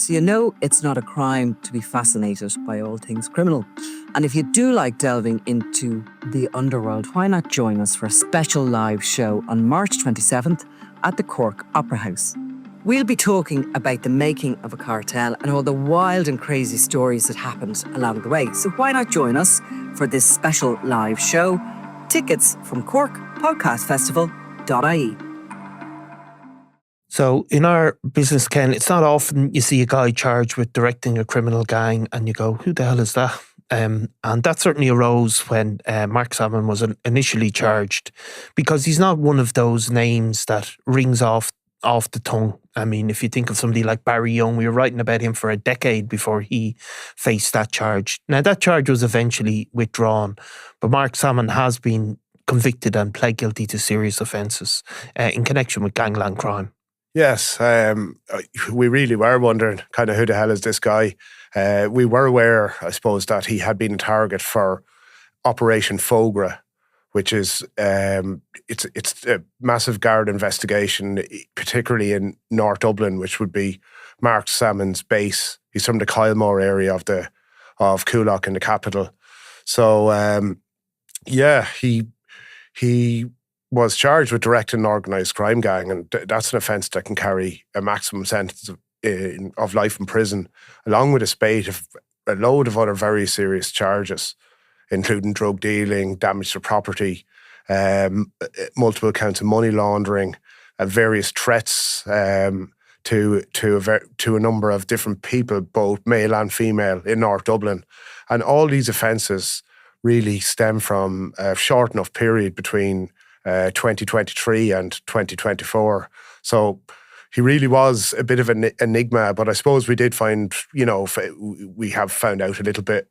So you know it's not a crime to be fascinated by all things criminal. And if you do like delving into the underworld, why not join us for a special live show on March 27th at the Cork Opera House. We'll be talking about the making of a cartel and all the wild and crazy stories that happened along the way. So why not join us for this special live show? Tickets from corkpodcastfestival.ie. So in our business, Ken, it's not often you see a guy charged with directing a criminal gang and you go, who the hell is that? And that certainly arose when Mark Salmon was initially charged, because he's not one of those names that rings off the tongue. I mean, if you think of somebody like Barry Young, we were writing about him for a decade before he faced that charge. Now, that charge was eventually withdrawn, but Mark Salmon has been convicted and pled guilty to serious offences in connection with gangland crime. Yes, we really were wondering kind of who the hell is this guy. We were aware, I suppose, that he had been a target for Operation Fogra, which is it's a massive Garda investigation, particularly in North Dublin, which would be Mark Salmon's base. He's from the Kylemore area of Coolock in the capital. So he was charged with directing an organised crime gang, and that's an offence that can carry a maximum sentence of life in prison, along with a load of other very serious charges, including drug dealing, damage to property, multiple counts of money laundering, various threats to a number of different people, both male and female, in North Dublin. And all these offences really stem from a short enough period between 2023 and 2024. So he really was a bit of an enigma, but I suppose we did find, we have found out a little bit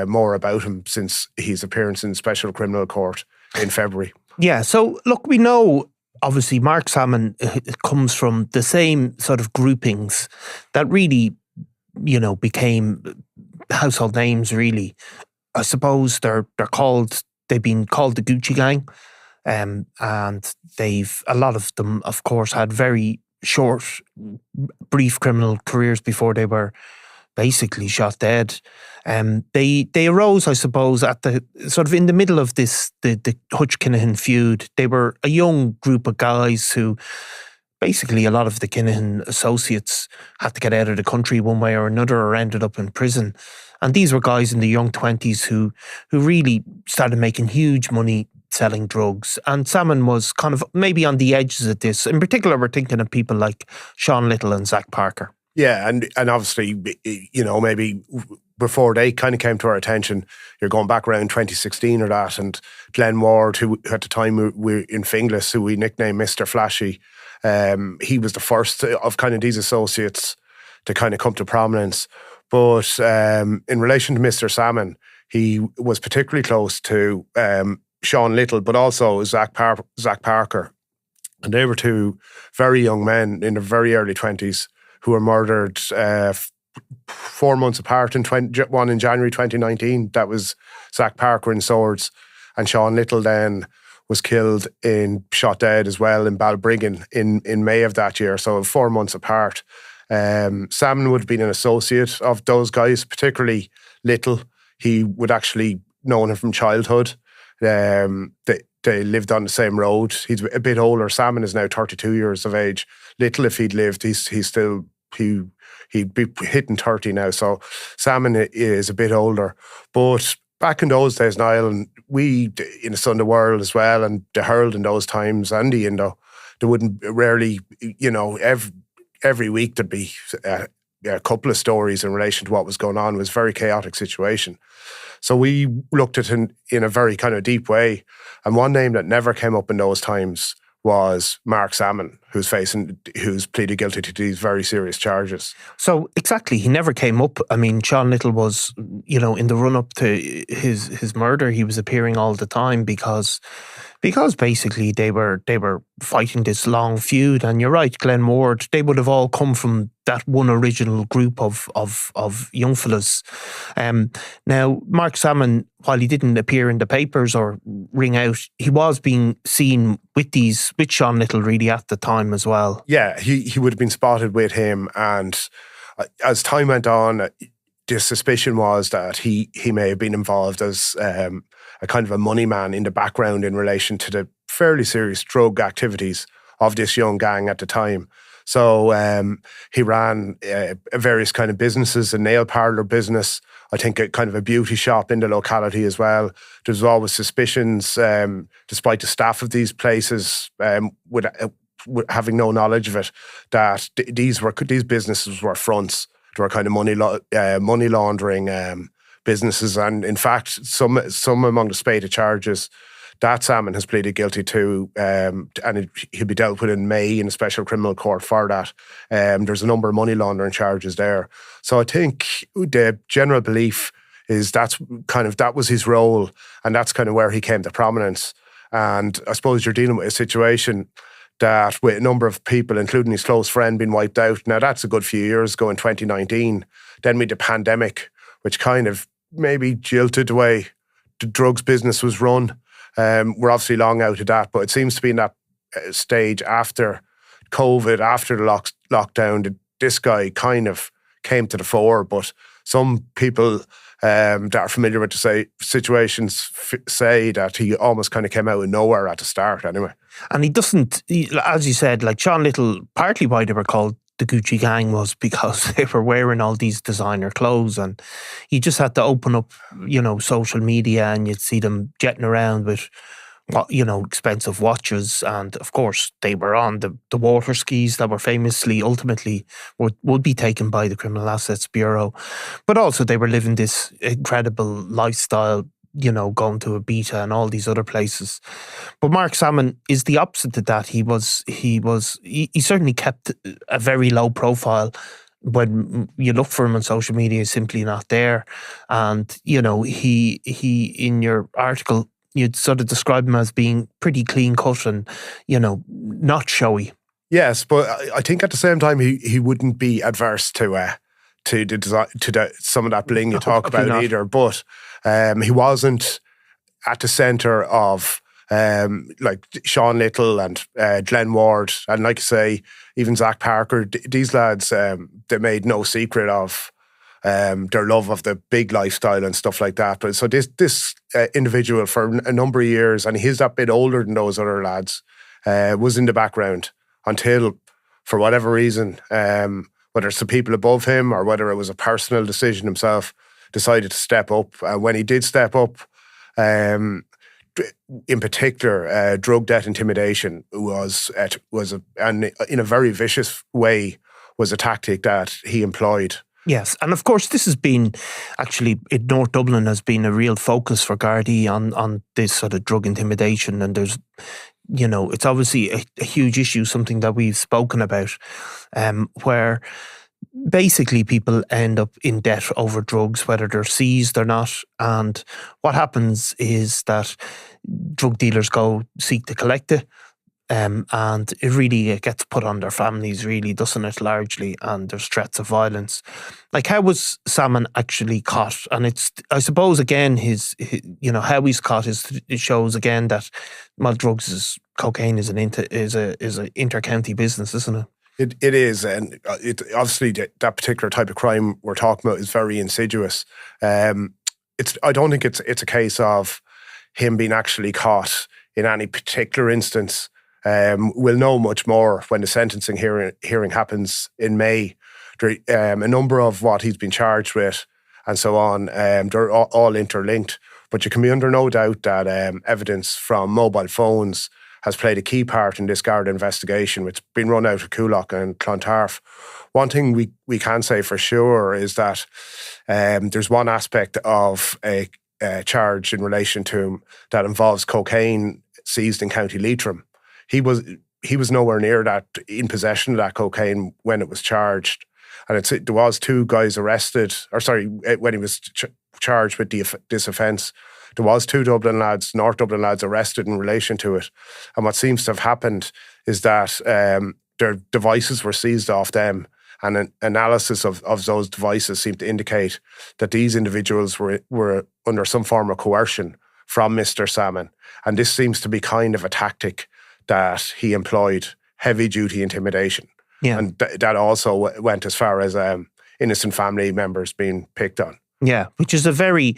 more about him since his appearance in Special Criminal Court in February. Yeah, so look, we know obviously Mark Salmon comes from the same sort of groupings that really, became household names, really. I suppose they've been called the Gucci Gang. And a lot of them, of course, had very short, brief criminal careers before they were basically shot dead. They arose, I suppose, at the sort of in the middle of the Hutch Kinahan feud. They were a young group of guys who basically a lot of the Kinahan associates had to get out of the country one way or another, or ended up in prison. And these were guys in the young 20s who really started making huge money selling drugs. And Salmon was kind of maybe on the edges of this. In particular, we're thinking of people like Sean Little and Zach Parker. Yeah, and obviously, maybe before they kind of came to our attention, you're going back around 2016 or that, and Glenn Ward, who at the time we in Finglas, who we nicknamed Mr. Flashy, he was the first of kind of these associates to kind of come to prominence. But in relation to Mr. Salmon, he was particularly close to Sean Little, but also Zach Parker. And they were two very young men in their very early 20s who were murdered 4 months apart, one in January 2019. That was Zach Parker in Swords, and Sean Little then was shot dead as well in Balbriggan in May of that year, so 4 months apart. Salmon would have been an associate of those guys, particularly Little. He would actually known him from childhood. They lived on the same road. He's a bit older. Salmon is now 32 years of age. Little, if he'd lived, he'd be hitting 30 now. So Salmon is a bit older. But back in those days, Niall, and we in the Sunday World as well, and the Herald in those times, and the Indo, there wouldn't rarely, every week there'd be a couple of stories in relation to what was going on. It was a very chaotic situation. So we looked at it in a very kind of deep way. And one name that never came up in those times was Mark Salmon, who's pleaded guilty to these very serious charges. So exactly, he never came up. I mean, Sean Little was, in the run-up to his murder, he was appearing all the time because basically they were fighting this long feud. And you're right, Glenn Ward, they would have all come from that one original group of young fellas. Now, Mark Salmon, while he didn't appear in the papers or ring out, he was being seen with Sean Little really at the time as well. Yeah, he would have been spotted with him, and as time went on, the suspicion was that he may have been involved as a kind of a money man in the background in relation to the fairly serious drug activities of this young gang at the time. So he ran various kind of businesses, a nail parlour business, I think a kind of a beauty shop in the locality as well. There's always suspicions, despite the staff of these places with having no knowledge of it, that these businesses were fronts. They were kind of money laundering businesses, and in fact, some among the spate of charges that Salmon has pleaded guilty to, and he'll be dealt with in May in a special criminal court for that. There's a number of money laundering charges there. So I think the general belief is that was his role, and that's kind of where he came to prominence. And I suppose you're dealing with a situation that with a number of people, including his close friend, being wiped out. Now, that's a good few years ago in 2019. Then we had the pandemic, which kind of maybe jilted the way the drugs business was run. We're obviously long out of that, but it seems to be in that stage after COVID, after the lockdown, that this guy kind of came to the fore. But some people that are familiar with the situations say that he almost kind of came out of nowhere at the start anyway. And he doesn't, as you said, like Sean Little, partly why they were called the Gucci Gang was because they were wearing all these designer clothes, and you just had to open up, social media, and you'd see them jetting around with, expensive watches. And of course, they were on the water skis that were famously, ultimately, would be taken by the Criminal Assets Bureau. But also they were living this incredible lifestyle, going to Ibiza and all these other places. But Mark Salmon is the opposite to that. He certainly kept a very low profile. When you look for him on social media, he's simply not there. And, he in your article, you'd sort of describe him as being pretty clean cut and, not showy. Yes, but I think at the same time, he wouldn't be adverse to the design, some of that bling you talk about either. But he wasn't at the centre of like Sean Little and Glenn Ward, and like I say, even Zach Parker. These lads, they made no secret of their love of the big lifestyle and stuff like that. But so this individual for a number of years, and he's that bit older than those other lads, was in the background until, for whatever reason, whether it's the people above him or whether it was a personal decision himself, decided to step up. And when he did step up, in particular, drug debt intimidation and in a very vicious way, was a tactic that he employed. Yes, and of course this has been, actually in North Dublin, has been a real focus for Gardaí on this sort of drug intimidation, and there's, it's obviously a huge issue, something that we've spoken about, where basically people end up in debt over drugs, whether they're seized or not. And what happens is that drug dealers go seek to collect it, and it gets put on their families, really, doesn't it, largely, and there's threats of violence. Like, how was Salmon actually caught? And it's, I suppose, again, his how he's caught it shows again that, well, cocaine is an inter-county business, isn't it? It is, and it obviously that particular type of crime we're talking about is very insidious. I don't think it's a case of him being actually caught in any particular instance. We'll know much more when the sentencing hearing happens in May. A number of what he's been charged with and so on, they're all interlinked. But you can be under no doubt that evidence from mobile phones has played a key part in this Garda investigation, which has been run out of Coolock and Clontarf. One thing we can say for sure is that there's one aspect of a charge in relation to him that involves cocaine seized in County Leitrim. He was nowhere near that, in possession of that cocaine when it was charged. And there was two guys arrested, when he was charged with this offence. There was two North Dublin lads arrested in relation to it. And what seems to have happened is that their devices were seized off them, and an analysis of those devices seemed to indicate that these individuals were under some form of coercion from Mr. Salmon. And this seems to be kind of a tactic that he employed, heavy-duty intimidation. Yeah. And that also went as far as innocent family members being picked on. Yeah, which is a very,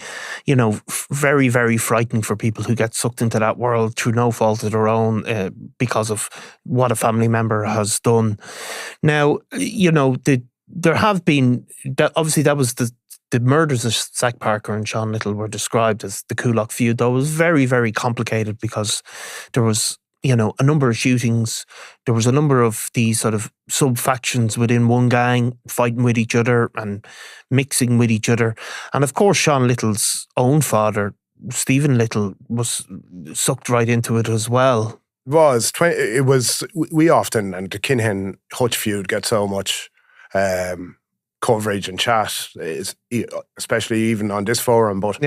very, very frightening for people who get sucked into that world through no fault of their own because of what a family member has done. Now, there have been, obviously that was the murders of Zach Parker and Sean Little were described as the Coolock feud, though it was very, very complicated because there was, a number of shootings. There was a number of these sort of sub-factions within one gang fighting with each other and mixing with each other. And of course, Sean Little's own father, Stephen Little, was sucked right into it as well. It was, we often, and the Kinhen Hutch feud gets so much coverage and chat, especially even on this forum. But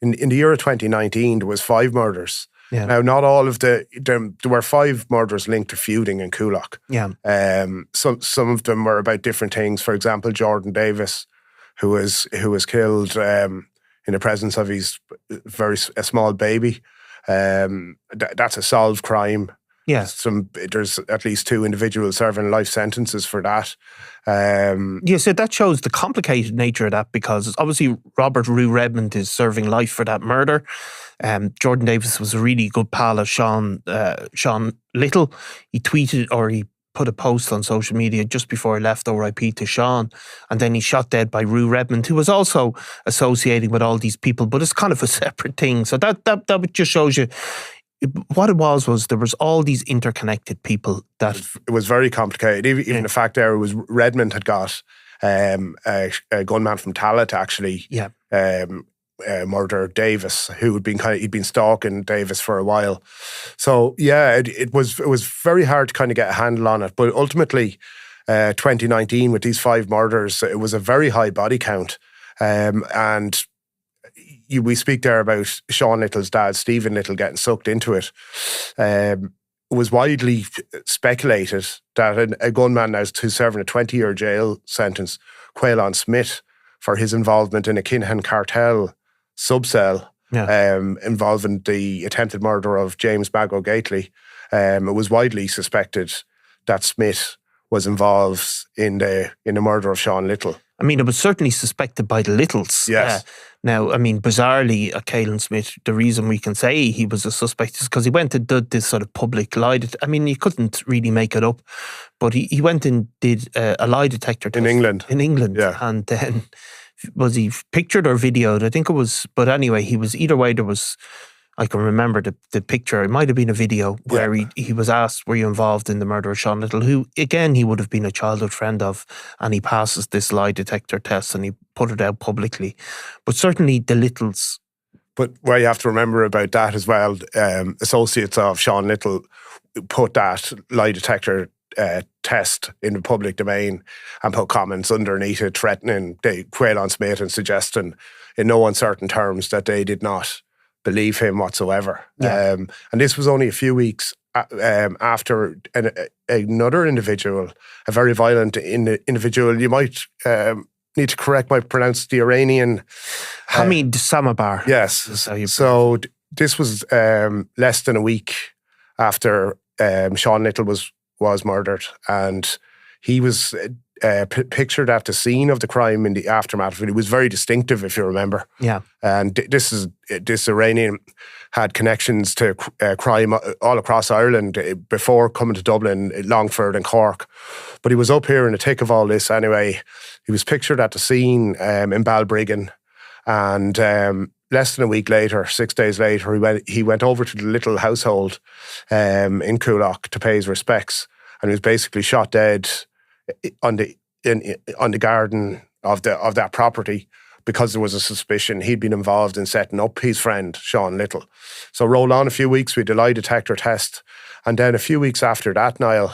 in the year of 2019, there was 5 murders. Yeah. Now, not all of there were 5 murders linked to feuding in Coolock. Yeah. Some of them were about different things. For example, Jordan Davis, who was killed in the presence of his a small baby. That's a solved crime. Yeah. There's at least 2 individuals serving life sentences for that. So that shows the complicated nature of that, because obviously Robert Rue Redmond is serving life for that murder. Jordan Davis was a really good pal of Sean Little. He tweeted, or he put a post on social media just before he left RIP to Sean, and then he's shot dead by Rue Redmond, who was also associating with all these people, but it's kind of a separate thing. So that just shows you what it was there was all these interconnected people that... It was very complicated. Even the fact there was Redmond had got a gunman from Tallaght actually murder Davis, who he'd been stalking Davis for a while. So it was very hard to kind of get a handle on it. But ultimately, 2019 with these 5 murders, it was a very high body count, and we speak there about Sean Little's dad, Stephen Little, getting sucked into it. It was widely speculated that a gunman now who's serving a 20-year jail sentence, Quaylon Smith, for his involvement in a Kinhen cartel subcell involving the attempted murder of James Bago Gately. It was widely suspected that Smith was involved in the murder of Sean Little. I mean, it was certainly suspected by the Littles. Yes. Now, I mean, bizarrely, Caelan Smith, the reason we can say he was a suspect is because he went and did this sort of public lie I mean, you couldn't really make it up, but he went and did a lie detector test. In England. Yeah. And then, was he pictured or videoed? I think it was, but anyway, he was, either way, there was... I can remember the picture. It might have been a video where he was asked, were you involved in the murder of Sean Little, who, again, he would have been a childhood friend of, and he passes this lie detector test and he put it out publicly. But certainly the Littles... But where you have to remember about that as well, associates of Sean Little put that lie detector test in the public domain and put comments underneath it threatening Quaylon Smith and suggesting in no uncertain terms that they did not believe him whatsoever. Yeah. And this was only a few weeks after another individual, a very violent individual. You might need to correct my pronounce the Iranian... Hamid Samabar. Yes. So this was less than a week after Sean Little was murdered, and he was pictured at the scene of the crime in the aftermath of it. It was very distinctive, if you remember. Yeah. And this Iranian had connections to crime all across Ireland before coming to Dublin, Longford and Cork. But he was up here in the thick of all this anyway. He was pictured at the scene in Balbriggan, and less than a week later, 6 days later, he went over to the Little household in Coolock to pay his respects, and he was basically shot dead on the garden of that property because there was a suspicion he'd been involved in setting up his friend Sean Little. So roll on a few weeks, we did a lie detector test, and then a few weeks after that, Niall,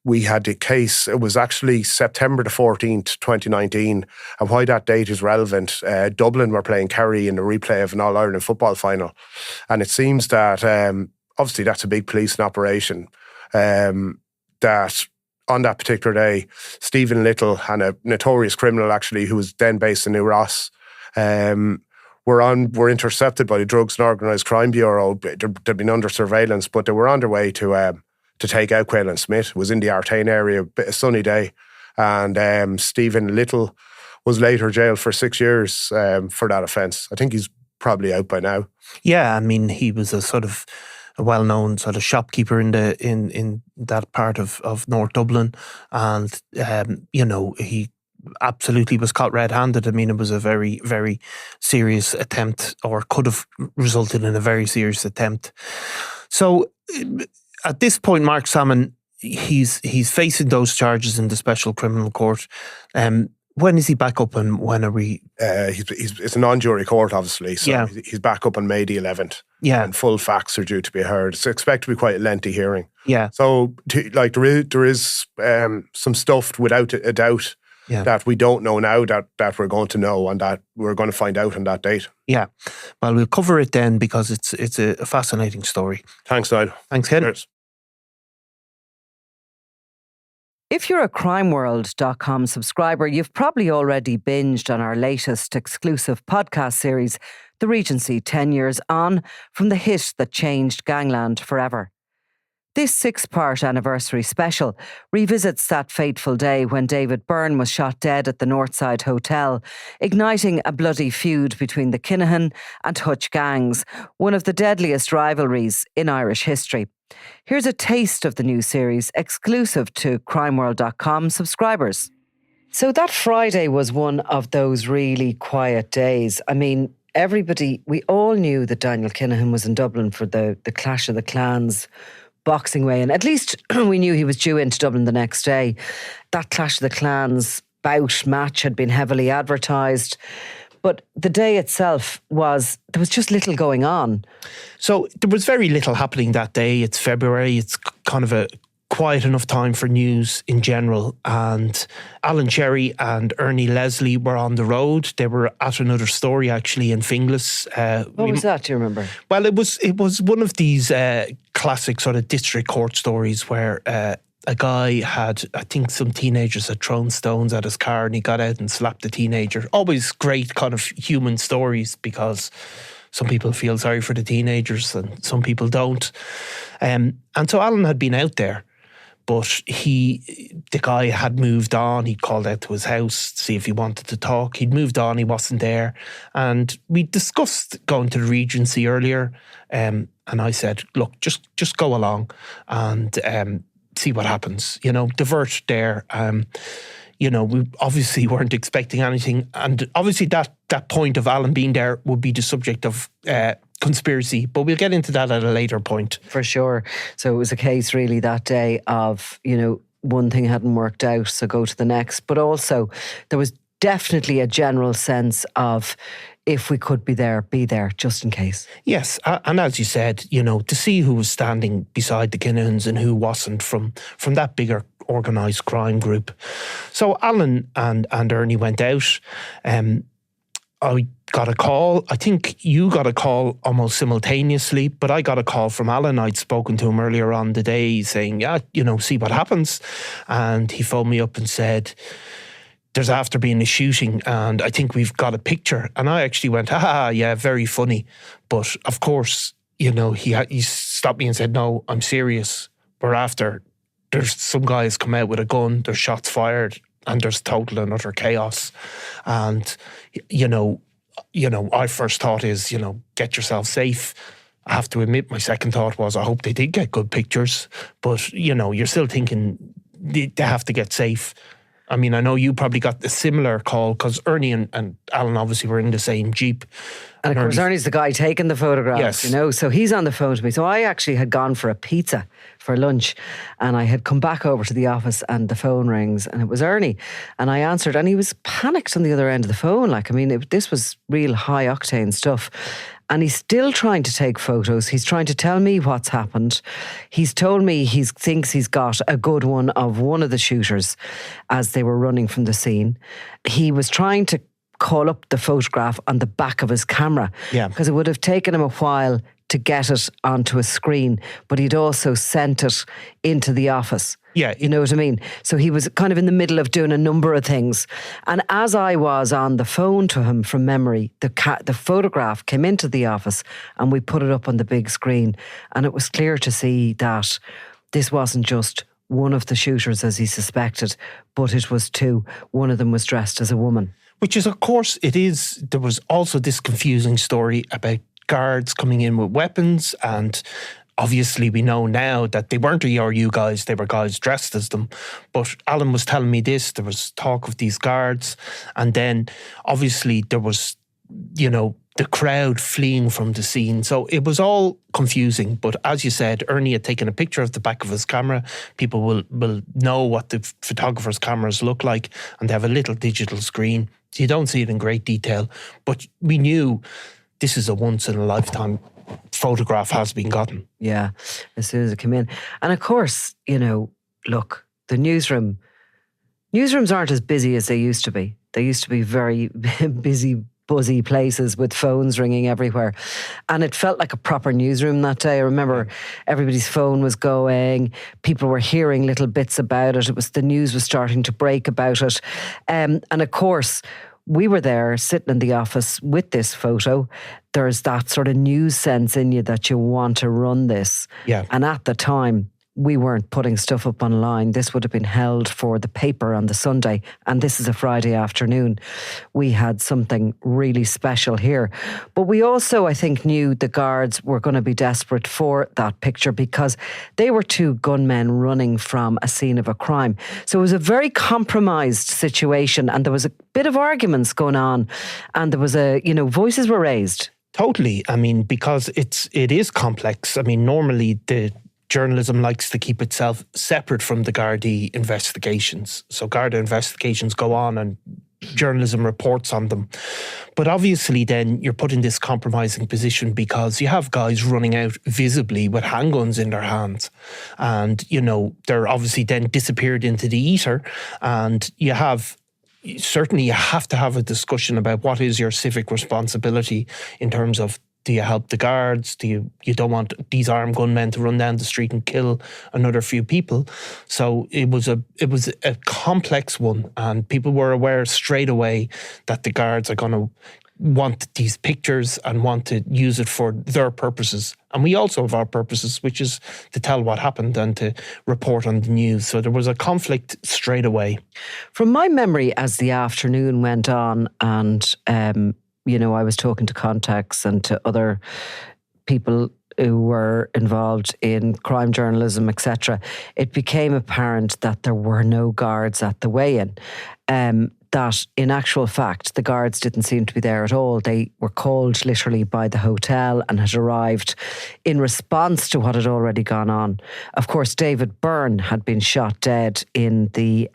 we had the case. It was actually September the 14th, 2019, and why that date is relevant, Dublin were playing Kerry in the replay of an All-Ireland football final, and it seems that obviously that's a big policing operation, that on that particular day, Stephen Little and a notorious criminal actually who was then based in New Ross were intercepted by the Drugs and Organised Crime Bureau. They'd been under surveillance, but they were on their way to take out Quaylon Smith. It was in the Artane area, a sunny day, And Stephen Little was later jailed for 6 years for that offence. I think he's probably out by now. Yeah, I mean, he was a sort of a well-known sort of shopkeeper in that part of North Dublin, and he absolutely was caught red-handed. I mean, it was a very, very serious attempt, or could have resulted in a very serious attempt. So at this point, Mark Salmon, he's facing those charges in the Special Criminal Court. When is he back up, and when are we? It's a non-jury court, obviously, so he's back up on May the 11th. Yeah. And full facts are due to be heard. It's expected to be quite a lengthy hearing. Yeah. So, there is some stuff without a doubt that we don't know now that we're going to know, and that we're going to find out on that date. Yeah. Well, we'll cover it then, because it's a fascinating story. Thanks, Niall. Thanks, Ken. Cheers. If you're a crimeworld.com subscriber, you've probably already binged on our latest exclusive podcast series, The Regency 10 Years On, from the hit that changed gangland forever. This 6-part anniversary special revisits that fateful day when David Byrne was shot dead at the Northside Hotel, igniting a bloody feud between the Kinahan and Hutch gangs, one of the deadliest rivalries in Irish history. Here's a taste of the new series, exclusive to crimeworld.com subscribers. So that Friday was one of those really quiet days. I mean, we all knew that Daniel Kinahan was in Dublin for the Clash of the Clans Boxing Way, and at least we knew he was due into Dublin the next day. That Clash of the Clans match had been heavily advertised, but the day itself there was just little going on. So there was very little happening that day. It's February. It's kind of a quiet enough time for news in general. And Alan Cherry and Ernie Leslie were on the road. They were at another story, actually, in Finglas. What was that, do you remember? Well, it was one of these classic sort of district court stories where a guy had, I think some teenagers had thrown stones at his car, and he got out and slapped the teenager. Always great kind of human stories, because some people feel sorry for the teenagers and some people don't. And so Alan had been out there, but the guy had moved on. He'd called out to his house to see if he wanted to talk. He'd moved on, he wasn't there. And we discussed going to the Regency earlier. And I said, look, just go along and see what happens. Divert there. We obviously weren't expecting anything. And obviously that point of Alan being there would be the subject of conspiracy, but we'll get into that at a later point. For sure. So it was a case really that day of, one thing hadn't worked out, so go to the next. But also there was definitely a general sense of, if we could be there, just in case. Yes, and as you said, to see who was standing beside the Kinahans and who wasn't from that bigger organised crime group. So Alan and Ernie went out. I got a call. I think you got a call almost simultaneously, but I got a call from Alan. I'd spoken to him earlier on the day saying, see what happens. And he phoned me up and said, there's after being a shooting and I think we've got a picture. And I actually went, yeah, very funny. But of course, he stopped me and said, no, I'm serious. There's some guys come out with a gun, there's shots fired, and there's total and utter chaos. And, our first thought is, get yourself safe. I have to admit, my second thought was, I hope they did get good pictures. But, you're still thinking they have to get safe. I mean, I know you probably got a similar call because Ernie and Alan obviously were in the same Jeep. And of course, Ernie's the guy taking the photographs, yes. So he's on the phone to me. So I actually had gone for a pizza for lunch and I had come back over to the office and the phone rings and it was Ernie. And I answered and he was panicked on the other end of the phone. This was real high octane stuff. And he's still trying to take photos. He's trying to tell me what's happened. He's told me he thinks he's got a good one of one of the shooters as they were running from the scene. He was trying to call up the photograph on the back of his camera. Yeah. Because it would have taken him a while to get it onto a screen, but he'd also sent it into the office. Yeah. You know what I mean? So he was kind of in the middle of doing a number of things. And as I was on the phone to him from memory, the photograph came into the office and we put it up on the big screen. And it was clear to see that this wasn't just one of the shooters as he suspected, but it was two. One of them was dressed as a woman. Which is, of course, there was also this confusing story about guards coming in with weapons, and obviously we know now that they weren't ERU guys, they were guys dressed as them. But Alan was telling me this, there was talk of these guards, and then obviously there was, the crowd fleeing from the scene. So it was all confusing. But as you said, Ernie had taken a picture of the back of his camera. People will know what the photographer's cameras look like, and they have a little digital screen. So you don't see it in great detail. But we knew this is a once-in-a-lifetime photograph has been gotten. Yeah, as soon as it came in. And of course, look, the newsrooms aren't as busy as they used to be. They used to be very busy, buzzy places with phones ringing everywhere. And it felt like a proper newsroom that day. I remember everybody's phone was going. People were hearing little bits about it. The news was starting to break about it. And of course, we were there sitting in the office with this photo. There's that sort of news sense in you that you want to run this. Yeah. And at the time, we weren't putting stuff up online. This would have been held for the paper on the Sunday, and this is a Friday afternoon. We had something really special here. But we also, I think, knew the guards were going to be desperate for that picture because they were two gunmen running from a scene of a crime. So it was a very compromised situation, and there was a bit of arguments going on, and there was voices were raised. Totally. I mean, because it is complex. I mean, normally the journalism likes to keep itself separate from the Gardaí investigations. So Garda investigations go on and journalism reports on them. But obviously then you're put in this compromising position because you have guys running out visibly with handguns in their hands. And, they're obviously then disappeared into the ether. And you have to have a discussion about what is your civic responsibility in terms of, do you help the guards? You don't want these armed gunmen to run down the street and kill another few people. So it was a complex one, and people were aware straight away that the guards are going to want these pictures and want to use it for their purposes. And we also have our purposes, which is to tell what happened and to report on the news. So there was a conflict straight away. From my memory, as the afternoon went on and I was talking to contacts and to other people who were involved in crime journalism, etc., it became apparent that there were no guards at the weigh-in. That in actual fact, the guards didn't seem to be there at all. They were called literally by the hotel and had arrived in response to what had already gone on. Of course, David Byrne had been shot dead in the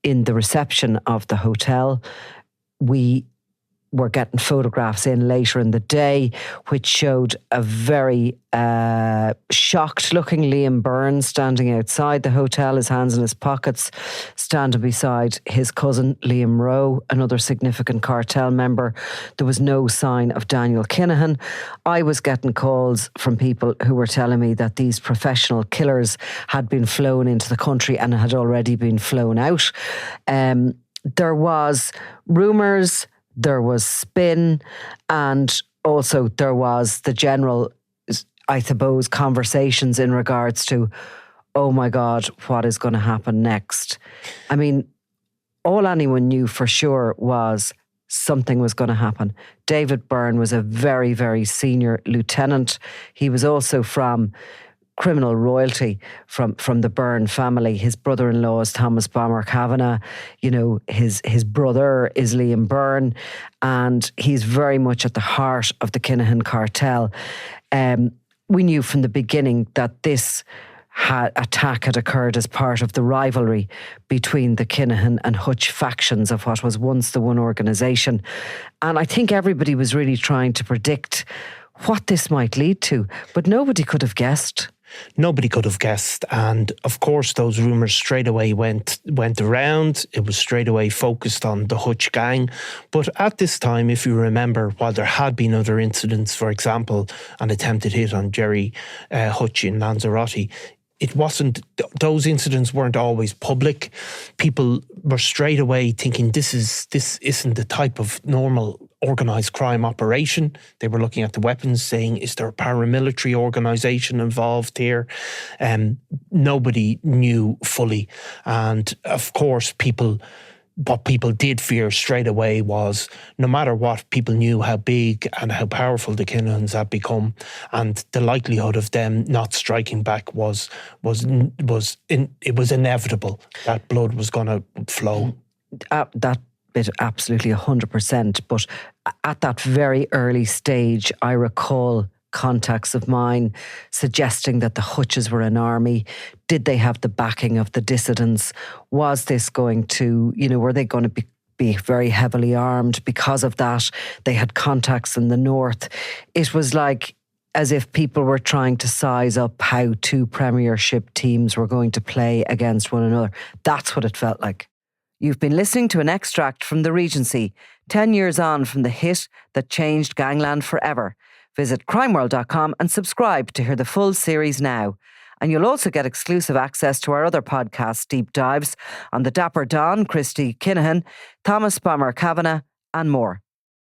reception of the hotel. We were getting photographs in later in the day, which showed a very shocked-looking Liam Byrne standing outside the hotel, his hands in his pockets, standing beside his cousin, Liam Rowe, another significant cartel member. There was no sign of Daniel Kinahan. I was getting calls from people who were telling me that these professional killers had been flown into the country and had already been flown out. There was rumours, there was spin, and also there was the general, I suppose, conversations in regards to, oh my God, what is going to happen next? I mean, all anyone knew for sure was something was going to happen. David Byrne was a very, very senior lieutenant. He was also from criminal royalty from the Byrne family. His brother-in-law is Thomas Bomber Kavanagh. His brother is Liam Byrne, and he's very much at the heart of the Kinahan cartel. We knew from the beginning that this attack had occurred as part of the rivalry between the Kinahan and Hutch factions of what was once the one organisation. And I think everybody was really trying to predict what this might lead to, but nobody could have guessed. Nobody could have guessed. And of course, those rumours straight away went around. It was straight away focused on the Hutch gang. But at this time, if you remember, while there had been other incidents, for example, an attempted hit on Jerry Hutch in Lanzarote, those incidents weren't always public. People were straight away thinking this isn't the type of normal organised crime operation. They were looking at the weapons, saying, is there a paramilitary organisation involved here? Nobody knew fully. And of course, what people did fear straight away was, no matter what, people knew how big and how powerful the Kinahans had become, and the likelihood of them not striking back was inevitable. That blood was going to flow. That bit absolutely 100%. But at that very early stage, I recall contacts of mine suggesting that the Hutches were an army. Did they have the backing of the dissidents? Was this going to, were they going to be very heavily armed? Because of that, they had contacts in the north. It was like as if people were trying to size up how two Premiership teams were going to play against one another. That's what it felt like. You've been listening to an extract from The Regency, 10 years on from the hit that changed gangland forever. Visit crimeworld.com and subscribe to hear the full series now. And you'll also get exclusive access to our other podcast deep dives on the Dapper Don, Christy Kinahan, Thomas Bomber Kavanagh, and more.